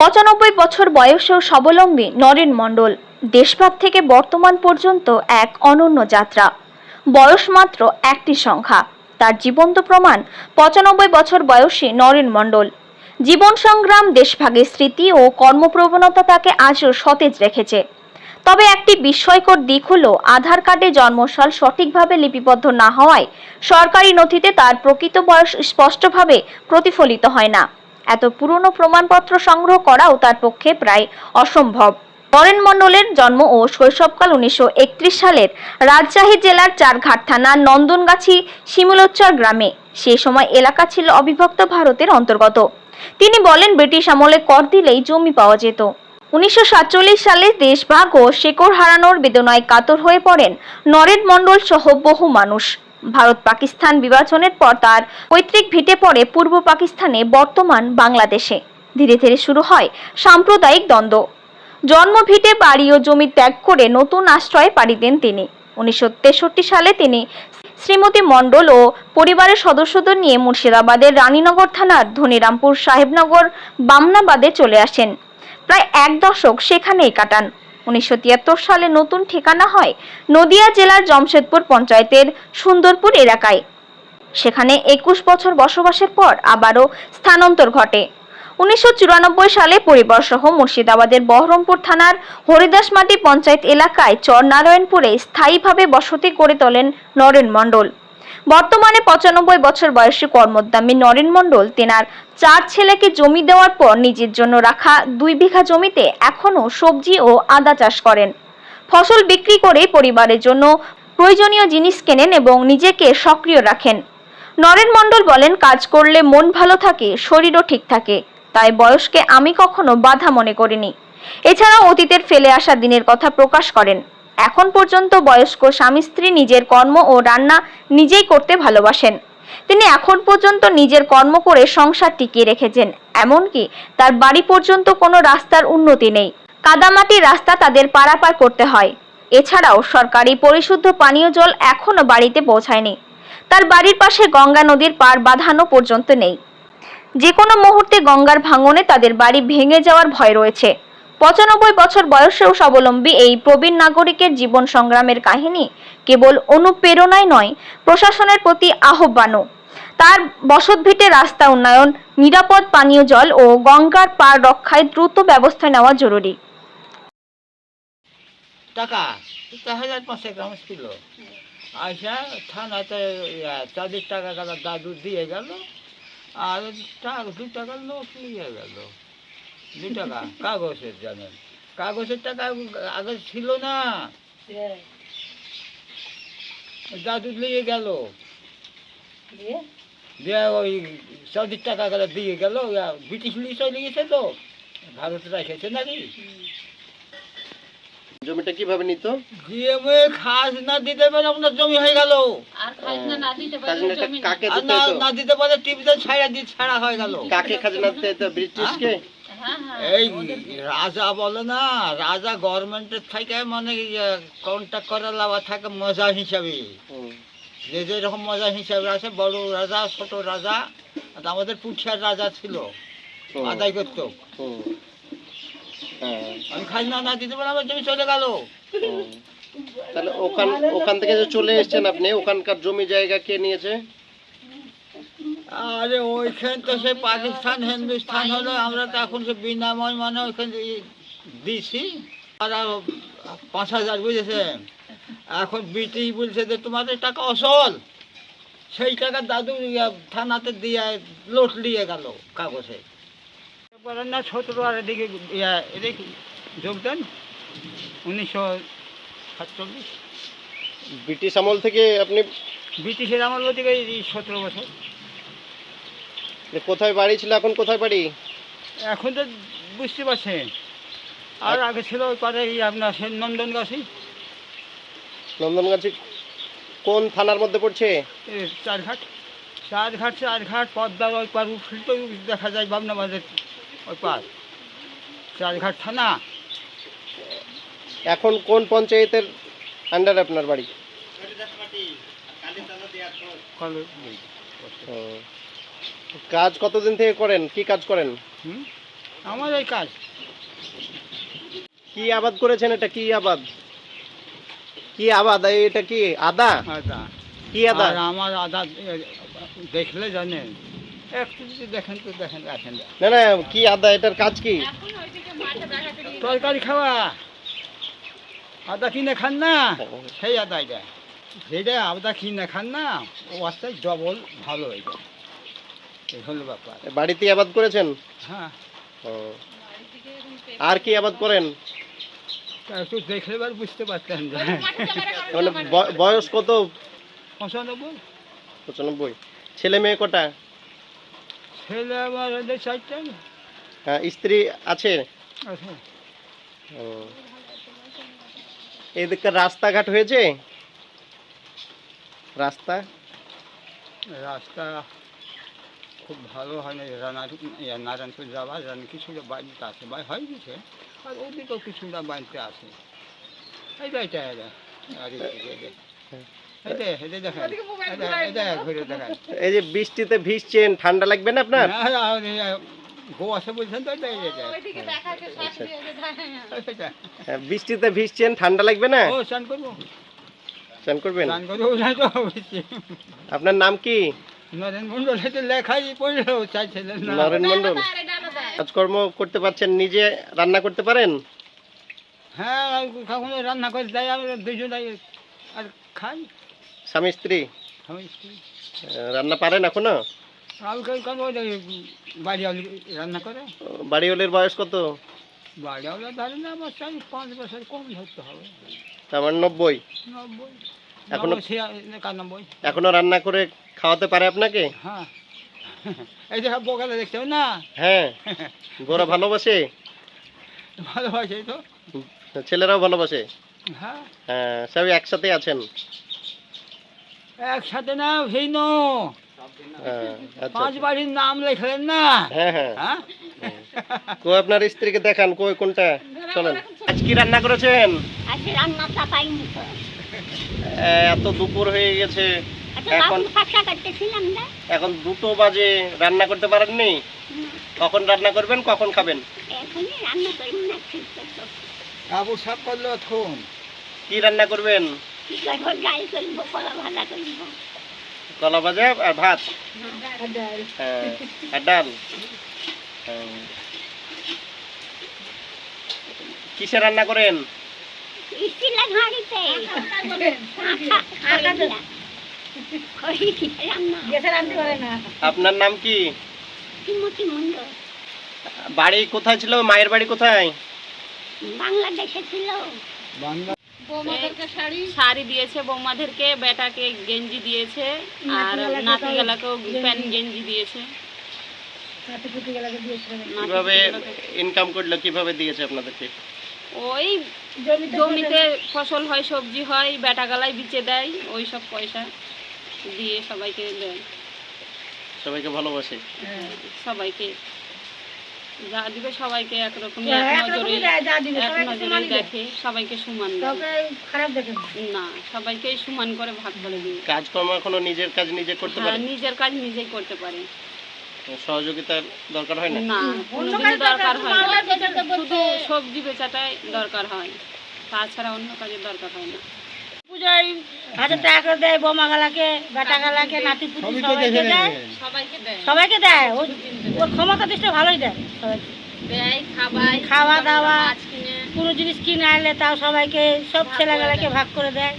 ৯৫ বছর বয়সেও স্বাবলম্বী নরেন মণ্ডল। দেশভাগ থেকে বর্তমান পর্যন্ত এক অনন্য যাত্রা। বয়স মাত্র একটি সংখ্যা, তার জীবন্ত প্রমাণ ৯৫ বছর বয়সী নরেন মণ্ডল। জীবন সংগ্রাম, দেশভাগের স্মৃতি ও কর্মপ্রবণতা তাকে আজও সতেজ রেখেছে। তবে একটি বিস্ময়কর দিক হলো আধার কার্ডে জন্মসাল সঠিকভাবে লিপিবদ্ধ না হওয়ায় সরকারি নথিতে তার প্রকৃত বয়স স্পষ্টভাবে প্রতিফলিত হয় না। এত পুরনো প্রমাণপত্র সংগ্রহ করাও তার পক্ষে প্রায় অসম্ভব। নরেন মণ্ডলের জন্ম ও শৈশবকাল ১৯৩১ সালের রাজশাহী জেলার চারঘাট থানার নন্দনগাছি শিমুলোচ্চর গ্রামে। সেই সময় এলাকা ছিল অবিভক্ত ভারতের অন্তর্গত। তিনি বলেন, ব্রিটিশ আমলে কর দিলেই জমি পাওয়া যেত। ১৯৪৭ সালে দেশভাগ ও শেকড় হারানোর বেদনায় কাতর হয়ে পড়েন নরেন মণ্ডল সহ বহু মানুষ। ভারত পাকিস্তান বিভাজনের পর তার পৈতৃক ভিটে পড়ে পূর্ব পাকিস্তানে, বর্তমান বাংলাদেশে। ধীরে ধীরে শুরু হয় সাম্প্রদায়িক দ্বন্দ্ব। জন্মভিটে বাড়ি ও জমি ত্যাগ করে নতুন আশ্রয়ে পাড়ি দেন তিনি। ১৯৬৩ সালে তিনি শ্রীমতী মণ্ডল ও পরিবারের সদস্যদের নিয়ে মুর্শিদাবাদের রানীনগর থানার ধনিরামপুর সাহেবনগর বামনাবাদে চলে আসেন। প্রায় এক দশক সেখানেই কাটান। ১৯৭৩ সালে নতুন ঠিকানা হয় নদিয়া জেলার জমশেদপুর পঞ্চায়েতের সুন্দরপুর এলাকায়। সেখানে ২১ বছর বসবাসের পর আবারও স্থানান্তর ঘটে। ১৯৯৪ সালে পরিবারসহ মুর্শিদাবাদের বহরমপুর থানার হরিদাসমাটি পঞ্চায়েত এলাকায় চর নারায়ণপুরে স্থায়ীভাবে বসতি গড়ে তোলেন নরেন মণ্ডল। বর্তমানে ৯৫ বছর বয়সী কর্মোদ্যমী নরেন মণ্ডল তেনার ৪ ছেলেকে জমি দেওয়ার পর নিজের জন্য রাখা ২ বিঘা জমিতে এখনও সবজি ও আদা চাষ করেন। ফসল বিক্রি করে পরিবারের জন্য প্রয়োজনীয় জিনিস কেনেন এবং নিজেকে সক্রিয় রাখেন। নরেন মণ্ডল বলেন, কাজ করলে মন ভালো থাকে, শরীরও ঠিক থাকে। তাই বয়সকে আমি কখনো বাধা মনে করিনি। এছাড়াও অতীতের ফেলে আসা দিনের কথা প্রকাশ করেন। এখন পর্যন্ত বয়স্ক স্বামী স্ত্রী নিজের কর্ম ও রান্না নিজেই করতে ভালোবাসেন। তিনি এখন পর্যন্ত নিজের কর্ম করে সংসার টিকিয়ে রেখেছেন। এমনকি তার বাড়ি পর্যন্ত কোনো রাস্তার উন্নতি নেই, কাদামাটির রাস্তা তাদের পারাপার করতে হয়। এছাড়াও সরকারি পরিশুদ্ধ পানীয় জল এখনো বাড়িতে পৌঁছায়নি। তার বাড়ির পাশে গঙ্গা নদীর পাড় বাঁধানো পর্যন্ত নেই। যে কোনো মুহূর্তে গঙ্গার ভাঙনে তাদের বাড়ি ভেঙে যাওয়ার ভয় রয়েছে। ৯৫ বছর বয়সেও স্বাবলম্বী এই প্রবীণ নাগরিকের জীবন সংগ্রামের কাহিনী কেবল অনুপ্রেরণাই নয়, প্রশাসনের প্রতি আহ্বানও। তার বসতভিটে রাস্তা উন্নয়ন, নিরাপদ পানীয় জল ও গঙ্গার পাড় রক্ষায় দ্রুত ব্যবস্থা নেওয়া জরুরি। টাকা ১,৫০০ গ্রাম ছিল। আইসা থানাতে ৪০ টাকা গেল, দাদু দিয়ে গেল। আর ২ টাকার নোট নিয়ে গেল। ২ টাকা কাগজের, জানেন কাগজের টাকা আগে ছিল না, দাদু নিয়ে গেল। দিয়ে ওই ৪০ টাকা গেল দিয়ে গেল। ব্রিটিশ চলে গেছে তো, ভারতে রেখেছে নাকি। জমিটা কিভাবে নিত? জিএমএ খাজনা দিতে পারে আপনার জমি হয়ে গেল। আর খাজনা না দিতে পারে জমি কাকে আর দিতে হতো? না দিতে পারে টিভিতে ছাড়া হয়ে গেল। কাকে খাজনা দিতে হতো? ব্রিটিশকে? হ্যাঁ হ্যাঁ এই রাজা বলে না, রাজা গভর্নমেন্টের থেকে মানে কন্ট্যাক্ট করা লাভা থাকে মজা হিসাবে। হুম, যে যেরকম মজা হিসাবে আছে, বড় রাজা ছোট রাজা। আর আমাদের পুঠিয়ার রাজা ছিল, হুম, আদায় করতো। হুম, হ্যাঁ, আমি খাজনা না দিতে পারে আমার জমি চলে গেল। হুম। তাহলে ওখান থেকে যে চলে এসেছেন আপনি, ওখানকার জমি জায়গা কে নিয়েছে? আরে ওইখান তো সে পাকিস্তান হিন্দুস্তান হলো, আমরা তো এখন সে বিনাময় মানে ওইখান দিছি। আর ৫,০০০ বুঝেছেন। এখন ব্রিটিশ বলছে যে তোমাদের টাকা অসল। সেই টাকা দাদু থানাতে দিয়ে লোট নিয়ে গেল কাগজে। না ১৭ আর এদিকে এদিকে যোগদান ১৯৪৭। ব্রিটিশ আমল থেকে আপনি ব্রিটিশের আমল বলতে এই ১৭ বছর। কোথায় বাড়ি ছিল, এখন কোথায় বাড়ি? এখন তো বুঝতে পারছেন। আর আগে ছিল ওই পারে আপনার সে নন্দনগাছি। নন্দনগাছি কোন থানার মধ্যে পড়ছে? চারঘাট পদ্মার ওই পার উঠলে দেখা যায় বামনাবাদের ওই পার, চারঘাট থানা। এখন কোন পঞ্চায়েতের আন্ডারে আপনার বাড়ি? কাজ কতদিন থেকে করেন? কি কাজ করেন? আমার এই কাজ কি আবাদ করেছেন? এটা কি আবাদ? কি আবাদ? এটা কি আদা? আদা। কি আদা? আর আমার আদা দেখলে জানেন, একটু যদি দেখেন তো দেখেন, রাখেন। না না, কি আদা? এটার কাজ কি? এখন ওইদিকে মাঠে বেড়াতে দিয়েছে। তরকারি খাওয়া, আদা কিনে খান না, সেই আদা এটা। যেটা আদা কিনে খান না, ও আস্তে ডবল ভালো হয়ে যায়। এই হলো ব্যাপার। বাড়িতে আবাদ করেছেন? হ্যাঁ, ও। আর কি আবাদ করেন? তা একটু দেখলে এবার বুঝতে পারতেন যে মাঠে বেড়াতে মানে বয়স কত? 95। 95। ছেলে মেয়ে কটা? ছেলে আমার ওদের 4টা হ্যাঁ, স্ত্রী আছে? আছে। ও। এদিকে রাস্তাঘাট হয়েছে? রাস্তা রাস্তা খুব ভালো হয় না, নারায়ণপুর যাওয়া জানি কিছুটা বাড়িতে আছে, হয়ে গেছে। আর ওদিকেও কিছুটা বাড়িতে আছে। এটা এটা এটা আর এটা এটা দেখেন, এটা ঘুরে দেখেন। এই যে বৃষ্টিতে ভিজছেন, ঠান্ডা লাগবে না আপনার? গো আছে বলছেন তো, এটা এটা ওইদিকে দেখা যাচ্ছে শাশুড়ি এসে দাঁড়ায়। এটা। হ্যাঁ, বৃষ্টিতে ভিজছেন, ঠান্ডা লাগবে না? ও স্নান করবো, চান করবেন? স্নান করবো না তো বুঝছি। আপনার নাম কি? নরেন মন্ডল, এটা লেখাই পড়লো চাইছিলেন না। নরেন মন্ডল। আরে ডালো দেয়। কাজকর্ম করতে পারছেন? নিজে রান্না করতে পারেন? হ্যাঁ, কখনো রান্না করে দেয়, আমরা দুজনে আর খাই। স্বামী স্ত্রী আমি স্ত্রী। রান্না পারেন এখনো? কালকে কাল ওই বাড়ি রান্না করে। বাড়িওয়ালির বয়স কত? বাড়িওয়ালা ধরে না, আমার 4-5 বছর কম ধরতে হবে। আমার 90। 90। এখনো? 91। এখনো রান্না করে খাওয়াতে পারে আপনাকে? হ্যাঁ, এই যে বোকালে দেখতে হবে না, হ্যাঁ। গোরা ভালোবাসে? ভালোবাসে তো। ছেলেরাও ভালোবাসে? হ্যাঁ, হ্যাঁ, সবই একসাথে আছেন? একসাথে না, ভিন্ন। হ্যাঁ, আচ্ছা। 5 বাড়ির নাম লেখলেন না। হ্যাঁ হ্যাঁ। হ্যাঁ, কই আপনার স্ত্রীকে দেখান, কই কোনটা? চলেন। আজ কি রান্না করেছেন? আজকে রান্নাটা পাইনি তো। এত দুপুর হয়ে গেছে, আচ্ছা এখন বাবু ফাঁকা কাটতেছিলাম না। এখন 2টো বাজে, রান্না করতে পারেননি? কখন রান্না করবেন, কখন খাবেন? এখনই রান্না করবো না, ঠিক তো। আবু সাপ করলো এখন। কি রান্না করবেন? কি করবো, ডাল করবো, কলা ভাজা করবো। কলা ভাজা আর ভাত? হ্যাঁ, আর ডাল। হ্যাঁ। কিসে রান্না করেন? স্টিলের হাঁড়িতে। রান্না আপনার নাম কি? শ্রীমতী মন্ডল। বাড়ি কোথায় ছিল? মায়ের বাড়ি কোথায়? বাংলাদেশে ছিল। বাংলা বৌমাদেরকে শাড়ি শাড়ি দিয়েছে, বৌমাদেরকে, বেটাকে গেঞ্জি দিয়েছে, আর নাতি গেলাকেও প্যান্ট গেঞ্জি দিয়েছে। কিভাবে ইনকাম করলো, কিভাবে দিয়েছে আপনাদেরকে? ওই জমিতে ফসল হয়, সবজি হয়, বেটা গালায় বিচে দেয়, ওই সব পয়সা দিয়ে সবাইকে দেয়। সবাইকে ভালোবাসে? সবাইকে যা দিবে সবাইকে একরকমই, এক নজরে দেখে, সবাইকে সমান দেয়। না, সবাইকে সমান করে ভাগ করে দিবে। কাজকর্ম এখনো নিজের কাজ নিজে করতে হ্যাঁ, পারে? নিজের কাজ নিজেই করতে পারে। সহযোগিতার দরকার হয় না? না, কোনোদিনই দরকার হয় না, শুধু সবজি বেচাটাই দরকার হয়, তাছাড়া অন্য কাজের দরকার হয় না। পূজায় 1000 টাকা করে দেয়, বোমা গালাকে, বেটা গালাকে, নাতি পুতি সবই তো সবাইকে দেখে দেয়। নেবেন। সবাইকে দেয়, সবাইকে দেয়। ওর ক্ষমতা দৃষ্টি ভালোই দেয় সবাইকে। দেয়, খাওয়ায়, খাওয়া দাওয়া, মাছ কিনে। কোনো জিনিস কিনে আনলে তাও সবাইকে, সব ছেলেগুলাকে ভাগ করে দেয়।